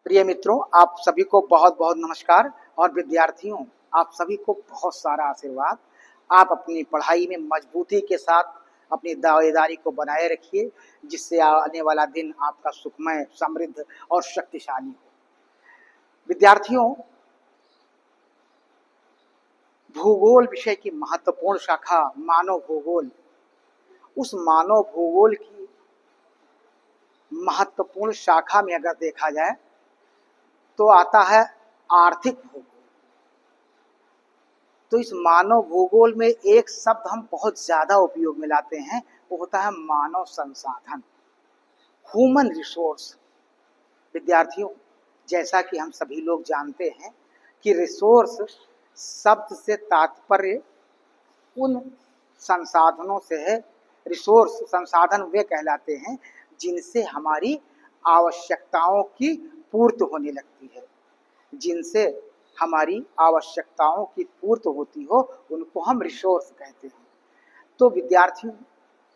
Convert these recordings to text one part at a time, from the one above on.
प्रिय मित्रों, आप सभी को बहुत बहुत नमस्कार। और विद्यार्थियों, आप सभी को बहुत सारा आशीर्वाद। आप अपनी पढ़ाई में मजबूती के साथ अपनी दावेदारी को बनाए रखिए, जिससे आने वाला दिन आपका सुखमय, समृद्ध और शक्तिशाली हो। विद्यार्थियों, भूगोल विषय की महत्वपूर्ण शाखा मानव भूगोल, उस मानव भूगोल की महत्वपूर्ण शाखा में अगर देखा जाए तो आता है आर्थिक भूगोल। तो इस मानव भूगोल में एक शब्द हम बहुत ज्यादा उपयोग में लाते हैं, वो होता है मानव संसाधन, ह्यूमन रिसोर्स। विद्यार्थियों, जैसा कि हम सभी लोग जानते हैं कि रिसोर्स शब्द से तात्पर्य उन संसाधनों से है। रिसोर्स संसाधन वे कहलाते हैं जिनसे हमारी आवश्यकताओं की पूर्ति होने लगती है। जिनसे हमारी आवश्यकताओं की पूर्ति होती हो उनको हम रिसोर्स कहते हैं। तो विद्यार्थियों,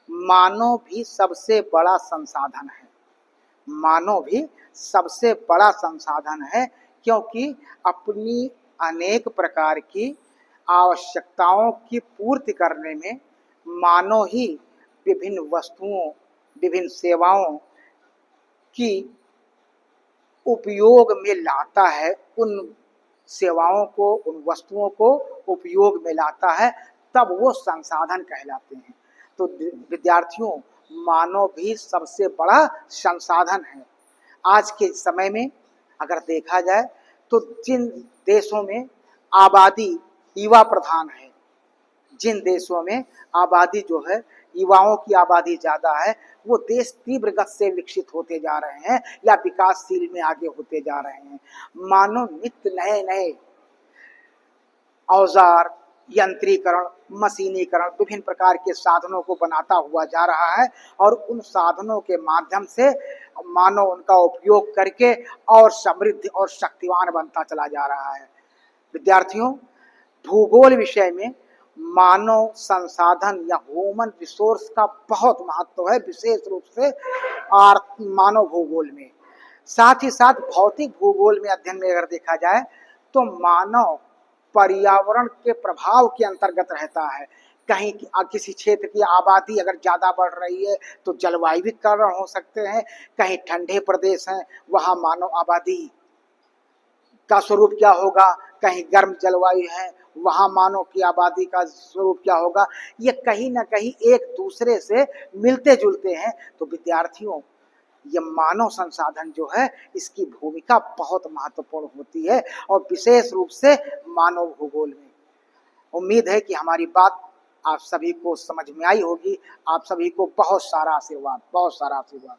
मानव भी सबसे बड़ा संसाधन है। मानव भी सबसे बड़ा संसाधन है, क्योंकि अपनी अनेक प्रकार की आवश्यकताओं की पूर्ति करने में मानव ही विभिन्न वस्तुओं, विभिन्न सेवाओं की उपयोग में लाता है। उन सेवाओं को, उन वस्तुओं को उपयोग में लाता है, तब वो संसाधन कहलाते हैं। तो विद्यार्थियों, मानव भी सबसे बड़ा संसाधन है। आज के समय में अगर देखा जाए तो जिन देशों में आबादी युवा प्रधान है, जिन देशों में आबादी जो है, युवाओं की आबादी ज्यादा है, वो देश तीव्र गति से विकसित होते जा रहे हैं या विकासशील में आगे होते जा रहे हैं। मानव नित्य नए नए औजार, यंत्रीकरण, मशीनीकरण, विभिन्न प्रकार के साधनों को बनाता हुआ जा रहा है और उन साधनों के माध्यम से मानव उनका उपयोग करके और समृद्ध और शक्तिवान बनता चला जा रहा है। विद्यार्थियों, भूगोल विषय में मानव संसाधन या ह्यूमन रिसोर्स का बहुत महत्व है, विशेष रूप से मानव भूगोल में। साथ ही साथ भौतिक भूगोल में अध्ययन में अगर देखा जाए तो मानव पर्यावरण के प्रभाव के अंतर्गत रहता है। कहीं किसी क्षेत्र की आबादी अगर ज्यादा बढ़ रही है तो जलवायु कारण हो सकते हैं। कहीं ठंडे प्रदेश हैं, वहां मानव आबादी का स्वरूप क्या होगा। कहीं गर्म जलवायु है, वहां मानव की आबादी का स्वरूप क्या होगा। ये कहीं ना कहीं एक दूसरे से मिलते जुलते हैं। तो विद्यार्थियों, ये मानव संसाधन जो है, इसकी भूमिका बहुत महत्वपूर्ण होती है और विशेष रूप से मानव भूगोल में। उम्मीद है कि हमारी बात आप सभी को समझ में आई होगी। आप सभी को बहुत सारा आशीर्वाद, बहुत सारा आशीर्वाद।